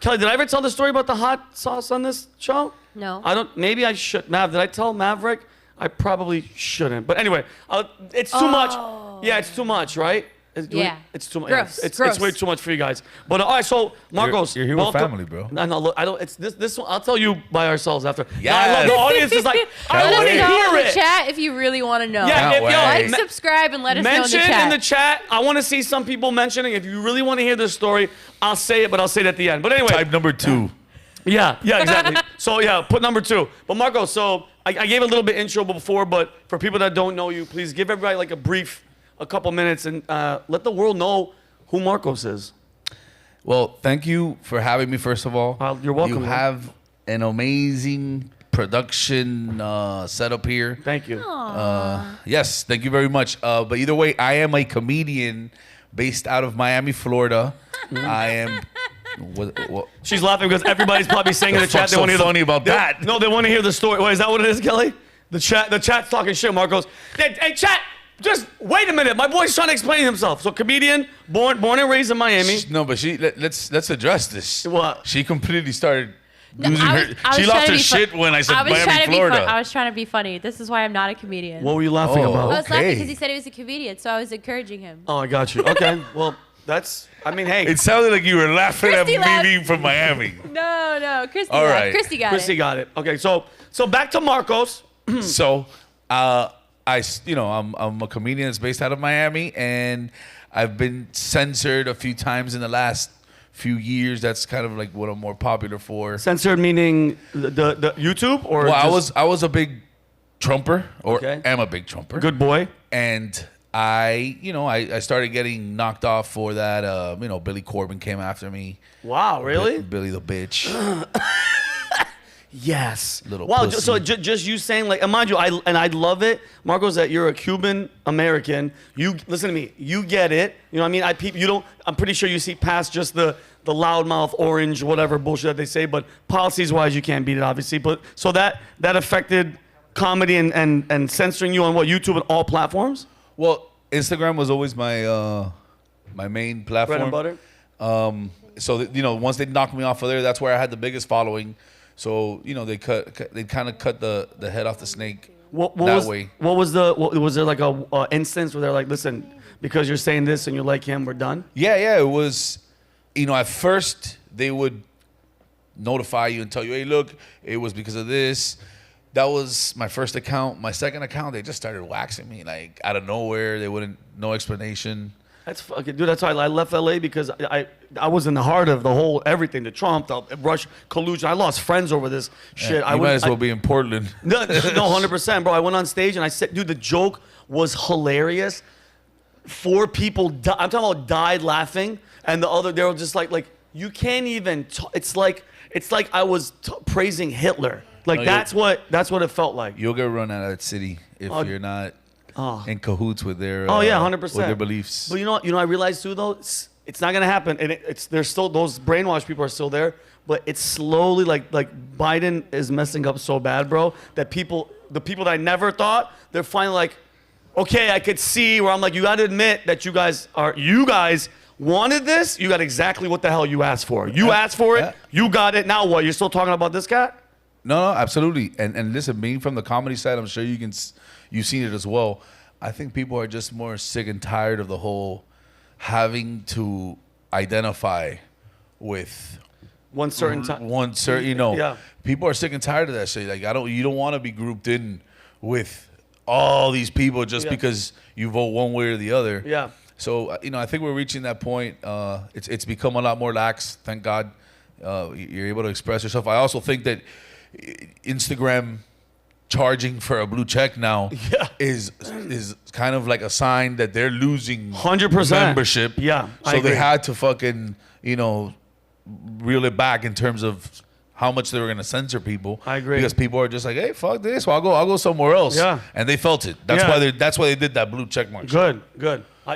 Kelly, did I ever tell the story about the hot sauce on this show? No. I don't. Maybe I should. Mav, did I tell Maverick? I probably shouldn't. But anyway, it's too much. Yeah, it's too much, right? It's too much. Gross. It's way too much for you guys. But all right, so Marcos, you're here with family, bro. No, look, I don't. It's this one. I'll tell you by ourselves after. Yeah. No, I love the audience is like, I Let want to us know hear in the it. chat if you really want to know. Yeah, if, like, subscribe, and let us know in the chat. Mention in the chat. I want to see some people mentioning. If you really want to hear this story, I'll say it, but I'll say it at the end. But anyway. Type number 2. Yeah, exactly. So yeah, put number 2. But Marco, so I gave a little bit intro before, but for people that don't know you, please give everybody like a couple minutes, and let the world know who Marcos is. Well, thank you for having me, first of all. You're welcome. You have an amazing production setup here. Thank you. Yes, thank you very much. But either way, I am a comedian based out of Miami, Florida. I am... What? She's laughing because everybody's probably saying in the chat they want to hear funny about that. No, they want to hear the story. Wait, is that what it is, Kelly? The chat's talking shit. Marcos. Hey, chat. Just wait a minute. My boy's trying to explain himself. So, comedian, born and raised in Miami. No, but let's address this. What? She completely started losing she lost her shit when I said Miami, Florida. I was trying to be funny. This is why I'm not a comedian. What were you laughing about? I was laughing Okay. because he said he was a comedian, so I was encouraging him. Oh, I got you. Okay. Well, hey. It sounded like you were laughing Christy at laughed. me being from Miami. No, Christy. All right. Christy got Chrissy it. got it. Okay, so back to Marcos. So, I'm a comedian that's based out of Miami, and I've been censored a few times in the last few years. That's kind of like what I'm more popular for. Censored meaning the YouTube or? Well, I was a big Trumper, or Okay. am a big Trumper. Good boy. And I started getting knocked off for that. Billy Corbin came after me. Wow, really? Billy the bitch. Yes. Little wow. pussy. So just you saying, like, and mind you, I love it, Marcos, that you're a Cuban American. You listen to me. You get it. You know what I mean? I'm pretty sure you see past just the loudmouth orange whatever bullshit that they say. But policies wise, you can't beat it, obviously. But so that affected comedy and censoring you on what, YouTube and all platforms. Well, Instagram was always my my main platform. Bread and butter. So once they knocked me off of there, that's where I had the biggest following. So they kind of cut the head off the snake that way. What was there like a instance where they're like, listen, because you're saying this and you like him, we're done? Yeah. It was, at first they would notify you and tell you, hey, look, it was because of this. That was my first account. My second account, they just started waxing me like out of nowhere. They no explanation. That's fucking, dude. That's why I left LA, because I was in the heart of the whole everything, the Trump, the Rush collusion. I lost friends over this shit. You might as well be in Portland. No, 100%, bro. I went on stage and I said, dude, the joke was hilarious. 4 people, I'm talking about, died laughing, and they were just like you can't even. It's like I was praising Hitler. Like that's what it felt like. You'll get run out of that city if you're not in cahoots with their 100%. with their beliefs. But you know I realized too, though, it's not gonna happen, and there's still, those brainwashed people are still there, but it's slowly like Biden is messing up so bad, bro, that the people that I never thought, they're finally like, okay, I could see where I'm like, you gotta admit that you guys wanted this, you got exactly what the hell you asked for. You asked for it, you got it. Now what? You're still talking about this guy? No, absolutely. And listen, being from the comedy side, I'm sure you've seen it as well. I think people are just more sick and tired of the whole having to identify with one certain time. Yeah. People are sick and tired of that shit. Like you don't want to be grouped in with all these people just because you vote one way or the other. Yeah. So I think we're reaching that point. It's become a lot more lax. Thank God. You're able to express yourself. I also think that Instagram charging for a blue check now is kind of like a sign that they're losing 100% membership. Yeah, so they had to fucking reel it back in terms of how much they were gonna censor people. I agree, because people are just like, hey, fuck this. Well, I'll go somewhere else. Yeah, and they felt it. That's why they did that blue check mark. Good. I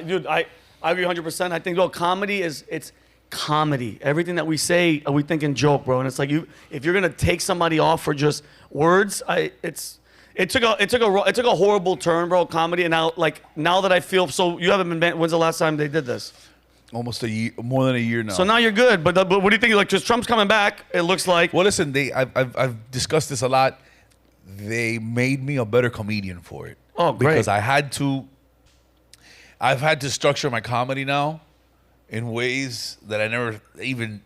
agree 100%. I think comedy it's comedy. Everything that we say, we think in joke, bro. And it's like if you're gonna take somebody off for just words, it took a horrible turn, bro. Comedy, and now that I feel so, you haven't been. When's the last time they did this? Almost a year, more than a year now. So now you're good. But what do you think? Like, just Trump's coming back. It looks like. Well, listen, I've discussed this a lot. They made me a better comedian for it. Oh, great. Because I've had to structure my comedy now in ways that I never even,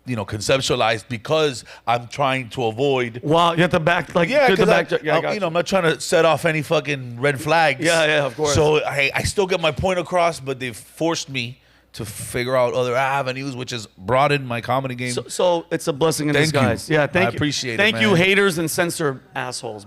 conceptualized, because I'm trying to avoid. Wow, you have to back like Yeah, because I'm I'm not trying to set off any fucking red flags. Yeah, of course. So I still get my point across, but they've forced me to figure out other avenues, which has broadened my comedy game. So it's a blessing in Thank you. disguise. Yeah, thank I you. appreciate it, Thank you, man. haters and censor assholes.